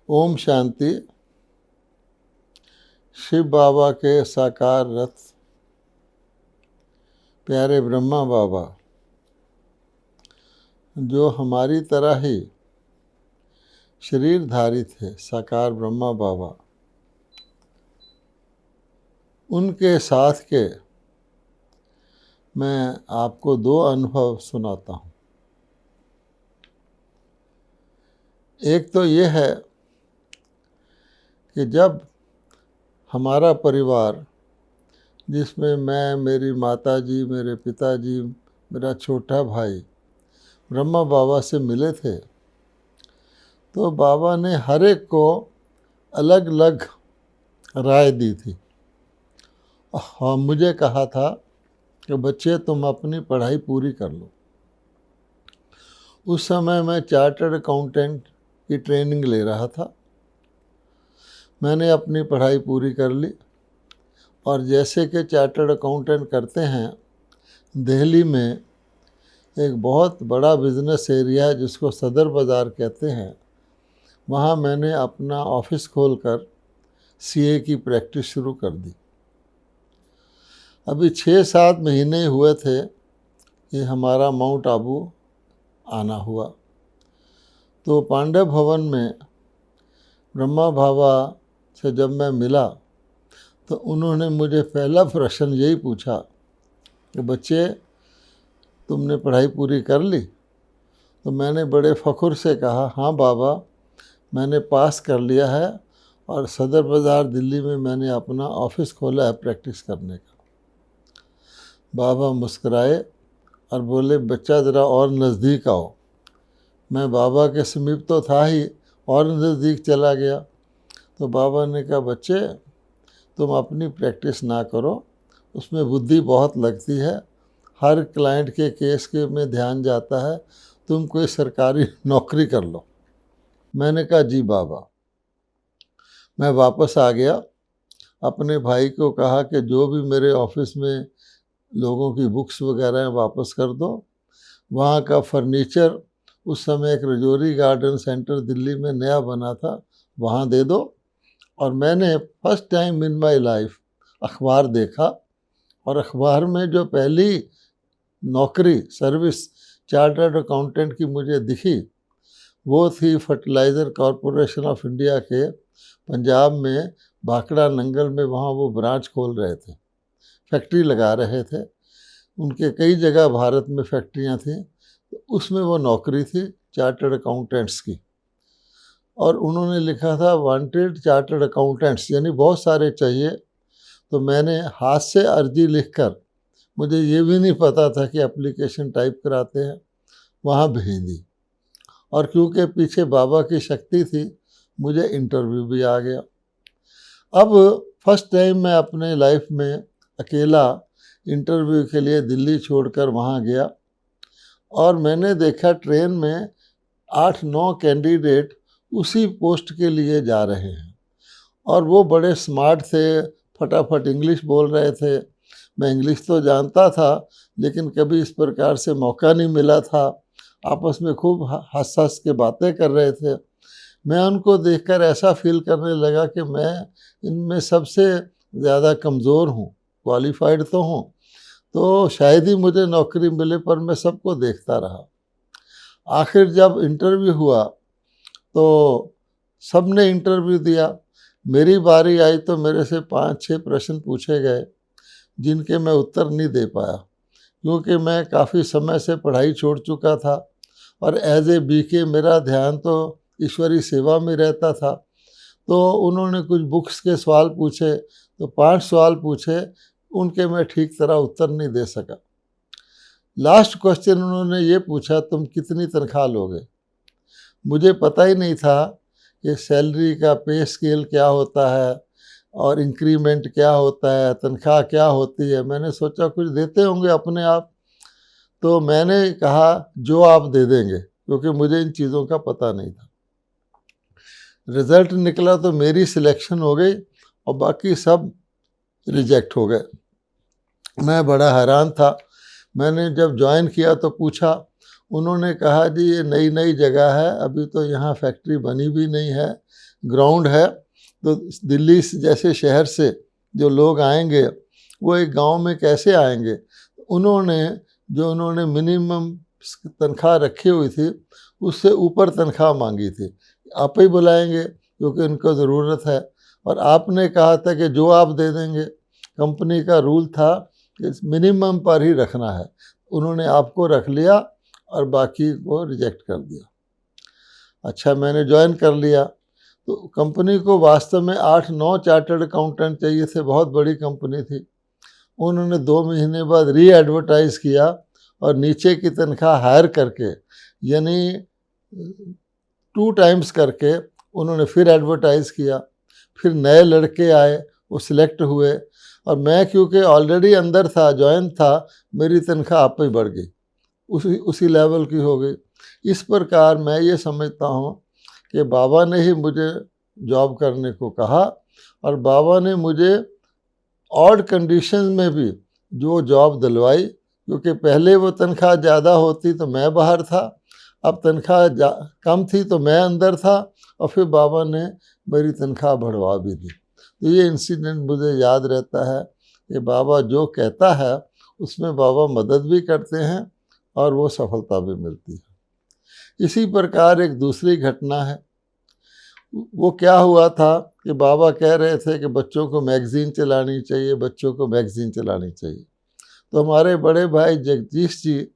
ओम शांति। शिव बाबा के साकार रथ प्यारे ब्रह्मा बाबा, जो हमारी तरह ही शरीरधारी थे, साकार ब्रह्मा बाबा, उनके साथ के मैं आपको 2 अनुभव सुनाता हूँ। एक तो ये है कि जब हमारा परिवार, जिसमें मैं, मेरी माताजी, मेरे पिताजी, मेरा छोटा भाई ब्रह्मा बाबा से मिले थे, तो बाबा ने हर एक को अलग अलग राय दी थी। हाँ, मुझे कहा था कि बच्चे तुम अपनी पढ़ाई पूरी कर लो। उस समय मैं चार्टर्ड अकाउंटेंट की ट्रेनिंग ले रहा था। मैंने अपनी पढ़ाई पूरी कर ली और जैसे कि चार्टर्ड अकाउंटेंट करते हैं, दिल्ली में एक बहुत बड़ा बिजनेस एरिया है जिसको सदर बाज़ार कहते हैं, वहाँ मैंने अपना ऑफिस खोलकर सीए की प्रैक्टिस शुरू कर दी। अभी 6-7 महीने हुए थे कि हमारा माउंट आबू आना हुआ। तो पांडव भवन में ब्रह्मा बाबा से जब मैं मिला तो उन्होंने मुझे पहला प्रश्न यही पूछा कि बच्चे तुमने पढ़ाई पूरी कर ली? तो मैंने बड़े फ़ख्र से कहा, हाँ बाबा, मैंने पास कर लिया है और सदर बाज़ार दिल्ली में मैंने अपना ऑफिस खोला है प्रैक्टिस करने का। बाबा मुस्कुराए और बोले, बच्चा ज़रा और नज़दीक आओ। मैं बाबा के समीप तो था ही और नज़दीक चला गया। तो बाबा ने कहा, बच्चे तुम अपनी प्रैक्टिस ना करो, उसमें बुद्धि बहुत लगती है, हर क्लाइंट के केस के में ध्यान जाता है, तुम कोई सरकारी नौकरी कर लो। मैंने कहा, जी बाबा। मैं वापस आ गया। अपने भाई को कहा कि जो भी मेरे ऑफिस में लोगों की बुक्स वगैरह हैं वापस कर दो। वहाँ का फर्नीचर, उस समय एक रजौरी गार्डन सेंटर दिल्ली में नया बना था, वहाँ दे दो। और मैंने first time in my life अखबार देखा और अखबार में जो पहली नौकरी सर्विस चार्टर्ड अकाउंटेंट की मुझे दिखी, वो थी फर्टिलाइज़र कॉरपोरेशन ऑफ इंडिया के पंजाब में भाखड़ा नंगल में। वहाँ वो ब्रांच खोल रहे थे, फैक्ट्री लगा रहे थे। उनके कई जगह भारत में फैक्ट्रियाँ थीं, तो उसमें वो नौकरी थी चार्टर्ड अकाउंटेंट्स की। और उन्होंने लिखा था वांटेड चार्टर्ड अकाउंटेंट्स, यानी बहुत सारे चाहिए। तो मैंने हाथ से अर्जी लिखकर, मुझे ये भी नहीं पता था कि एप्लीकेशन टाइप कराते हैं, वहाँ भेज दी। और क्योंकि पीछे बाबा की शक्ति थी, मुझे इंटरव्यू भी आ गया। अब फर्स्ट टाइम मैं अपने लाइफ में अकेला इंटरव्यू के लिए दिल्ली छोड़कर वहाँ गया और मैंने देखा ट्रेन में 8-9 कैंडिडेट उसी पोस्ट के लिए जा रहे हैं और वो बड़े स्मार्ट थे, फटाफट इंग्लिश बोल रहे थे। मैं इंग्लिश तो जानता था, लेकिन कभी इस प्रकार से मौका नहीं मिला था। आपस में खूब हंस हंस के बातें कर रहे थे। मैं उनको देखकर ऐसा फील करने लगा कि मैं इनमें सबसे ज़्यादा कमज़ोर हूँ, क्वालिफाइड तो हूँ, तो शायद ही मुझे नौकरी मिले, पर मैं सबको देखता रहा। आखिर जब इंटरव्यू हुआ तो सब ने इंटरव्यू दिया। मेरी बारी आई तो मेरे से 5-6 प्रश्न पूछे गए जिनके मैं उत्तर नहीं दे पाया, क्योंकि मैं काफ़ी समय से पढ़ाई छोड़ चुका था और एज ए बीके मेरा ध्यान तो ईश्वरी सेवा में रहता था। तो उन्होंने कुछ बुक्स के सवाल पूछे, तो 5 सवाल पूछे, उनके मैं ठीक तरह उत्तर नहीं दे सका। लास्ट क्वेश्चन उन्होंने ये पूछा, तुम कितनी तनख्वाह लोगे? मुझे पता ही नहीं था कि सैलरी का पे स्केल क्या होता है और इंक्रीमेंट क्या होता है, तनख्वाह क्या होती है। मैंने सोचा कुछ देते होंगे अपने आप, तो मैंने कहा जो आप दे देंगे, क्योंकि मुझे इन चीज़ों का पता नहीं था। रिज़ल्ट निकला तो मेरी सिलेक्शन हो गई और बाकी सब रिजेक्ट हो गए। मैं बड़ा हैरान था। मैंने जब ज्वाइन किया तो पूछा, उन्होंने कहा जी ये नई नई जगह है, अभी तो यहाँ फैक्ट्री बनी भी नहीं है, ग्राउंड है, तो दिल्ली जैसे शहर से जो लोग आएंगे वो एक गांव में कैसे आएंगे। उन्होंने मिनिमम तनख्वाह रखी हुई थी उससे ऊपर तनख्वाह मांगी थी। आप ही बुलाएंगे क्योंकि उनको ज़रूरत है, और आपने कहा था कि जो आप दे देंगे, कंपनी का रूल था कि मिनिमम पर ही रखना है। उन्होंने आपको रख लिया और बाकी को रिजेक्ट कर दिया। अच्छा, मैंने ज्वाइन कर लिया। तो कंपनी को वास्तव में 8-9 चार्टर्ड अकाउंटेंट चाहिए थे, बहुत बड़ी कंपनी थी। उन्होंने 2 महीने बाद री एडवर्टाइज़ किया और नीचे की तनख्वाह हायर करके, यानी 2 टाइम्स करके उन्होंने फिर एडवर्टाइज़ किया। फिर नए लड़के आए, वो सिलेक्ट हुए, और मैं क्योंकि ऑलरेडी अंदर था, ज्वाइन था, मेरी तनख्वाह आप ही बढ़ गई, उसी लेवल की हो गई। इस प्रकार मैं ये समझता हूँ कि बाबा ने ही मुझे जॉब करने को कहा, और बाबा ने मुझे ऑड कंडीशन में भी जो जॉब दिलवाई, क्योंकि पहले वो तनख्वाह ज़्यादा होती तो मैं बाहर था, अब तनख्वाह कम थी तो मैं अंदर था, और फिर बाबा ने मेरी तनख्वाह बढ़वा भी दी। तो ये इंसिडेंट मुझे याद रहता है कि बाबा जो कहता है उसमें बाबा मदद भी करते हैं और वो सफलता भी मिलती है। इसी प्रकार एक दूसरी घटना है। वो क्या हुआ था कि बाबा कह रहे थे कि बच्चों को मैगज़ीन चलानी चाहिए, बच्चों को मैगज़ीन चलानी चाहिए। तो हमारे बड़े भाई जगदीश जी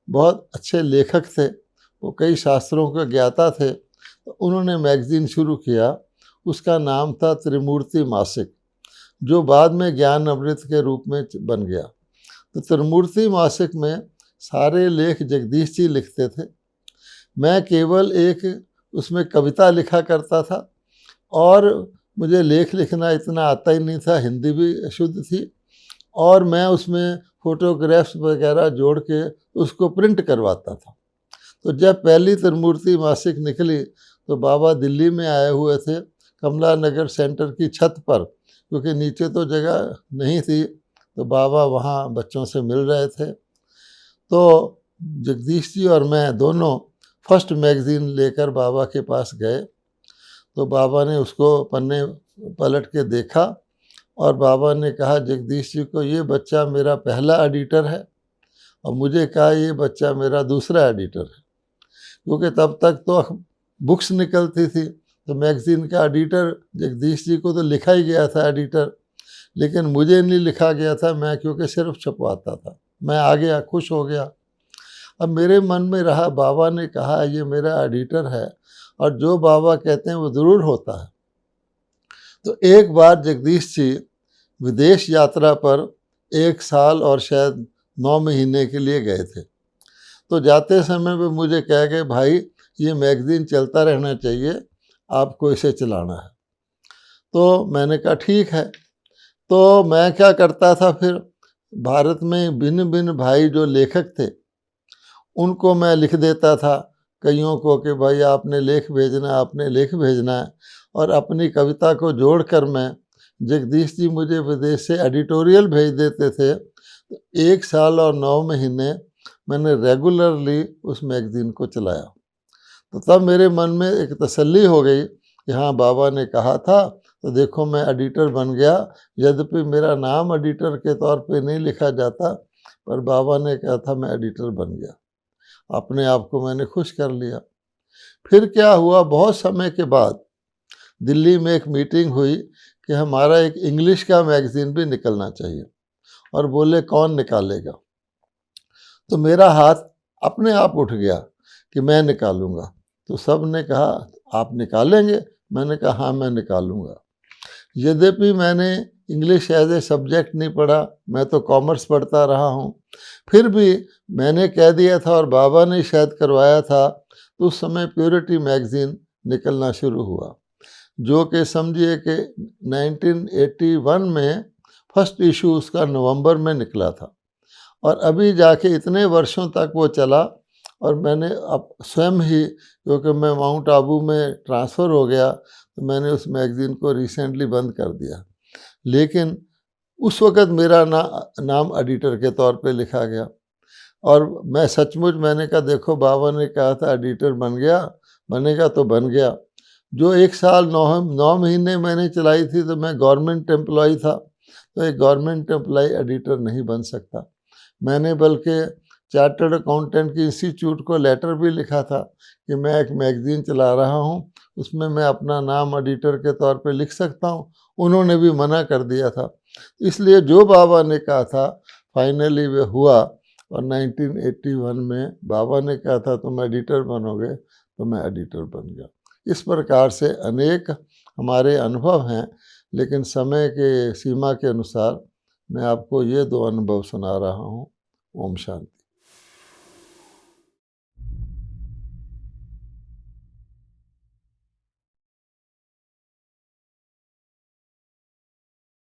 बहुत अच्छे लेखक थे, वो कई शास्त्रों के ज्ञाता थे। तो उन्होंने मैगज़ीन शुरू किया, उसका नाम था त्रिमूर्ति मासिक, जो बाद में ज्ञान अमृत के रूप में बन गया। तो त्रिमूर्ति मासिक में सारे लेख जगदीश जी लिखते थे। मैं केवल एक उसमें कविता लिखा करता था, और मुझे लेख लिखना इतना आता ही नहीं था, हिंदी भी अशुद्ध थी, और मैं उसमें फ़ोटोग्राफ्स वगैरह जोड़ के उसको प्रिंट करवाता था। तो जब पहली त्रिमूर्ति मासिक निकली तो बाबा दिल्ली में आए हुए थे, कमला नगर सेंटर की छत पर, क्योंकि नीचे तो जगह नहीं थी, तो बाबा वहाँ बच्चों से मिल रहे थे। तो जगदीश जी और मैं दोनों फर्स्ट मैगज़ीन लेकर बाबा के पास गए। तो बाबा ने उसको पन्ने पलट के देखा, और बाबा ने कहा जगदीश जी को, ये बच्चा मेरा पहला एडिटर है, और मुझे कहा ये बच्चा मेरा दूसरा एडिटर है। क्योंकि तब तक तो बुक्स निकलती थी, तो मैगज़ीन का एडिटर जगदीश जी को तो लिखा ही गया था एडिटर, लेकिन मुझे नहीं लिखा गया था, मैं क्योंकि सिर्फ छपवाता था। मैं आ गया, खुश हो गया। अब मेरे मन में रहा, बाबा ने कहा ये मेरा एडिटर है, और जो बाबा कहते हैं वो ज़रूर होता है। तो एक बार जगदीश जी विदेश यात्रा पर 1 साल और शायद 9 महीने के लिए गए थे। तो जाते समय वे मुझे कह गए, भाई ये मैगज़ीन चलता रहना चाहिए, आपको इसे चलाना है। तो मैंने कहा ठीक है। तो मैं क्या करता था, फिर भारत में भिन्न भिन्न भाई जो लेखक थे उनको मैं लिख देता था, कईयों को कि भाई आपने लेख भेजना, आपने लेख भेजना है, और अपनी कविता को जोड़कर मैं, जगदीश जी मुझे विदेश से एडिटोरियल भेज देते थे। तो 1 साल और 9 महीने मैंने रेगुलरली उस मैगज़ीन को चलाया। तो तब मेरे मन में एक तसल्ली हो गई कि हाँ, बाबा ने कहा था, तो देखो मैं एडिटर बन गया। यद्यपि मेरा नाम एडिटर के तौर पे नहीं लिखा जाता, पर बाबा ने कहा था मैं एडिटर बन गया। अपने आप को मैंने खुश कर लिया। फिर क्या हुआ, बहुत समय के बाद दिल्ली में एक मीटिंग हुई कि हमारा एक इंग्लिश का मैगज़ीन भी निकलना चाहिए, और बोले कौन निकालेगा। तो मेरा हाथ अपने आप उठ गया कि मैं निकालूंगा। तो सब ने कहा आप निकालेंगे? मैंने कहा हाँ, मैं निकालूंगा। यद्यपि मैंने इंग्लिश एज ए सब्जेक्ट नहीं पढ़ा, मैं तो कॉमर्स पढ़ता रहा हूँ, फिर भी मैंने कह दिया था, और बाबा ने शायद करवाया था। तो उस समय प्योरिटी मैगज़ीन निकलना शुरू हुआ, जो कि समझिए कि 1981 में फर्स्ट इशू उसका नवंबर में निकला था, और अभी जाके इतने वर्षों तक वो चला। और मैंने अब स्वयं ही, क्योंकि मैं माउंट आबू में ट्रांसफ़र हो गया, तो मैंने उस मैगज़ीन को रिसेंटली बंद कर दिया। लेकिन उस वक़्त मेरा नाम एडिटर के तौर पे लिखा गया। और मैं सचमुच, मैंने कहा देखो बाबा ने कहा था एडिटर बन गया, बनेगा तो बन गया। जो 1 साल 9 महीने मैंने चलाई थी तो मैं गवर्नमेंट एम्प्लॉय था, तो एक गवर्नमेंट एम्प्लॉय एडिटर नहीं बन सकता। मैंने बल्कि चार्टर्ड अकाउंटेंट की इंस्टीट्यूट को लेटर भी लिखा था कि मैं एक मैगज़ीन चला रहा हूँ, उसमें मैं अपना नाम एडिटर के तौर पे लिख सकता हूँ। उन्होंने भी मना कर दिया था। इसलिए जो बाबा ने कहा था फाइनली वे हुआ, और 1981 में बाबा ने कहा था तुम एडिटर बनोगे, तो मैं एडिटर बन गया। इस प्रकार से अनेक हमारे अनुभव हैं, लेकिन समय के सीमा के अनुसार मैं आपको ये 2 अनुभव सुना रहा हूँ। ओम शांति।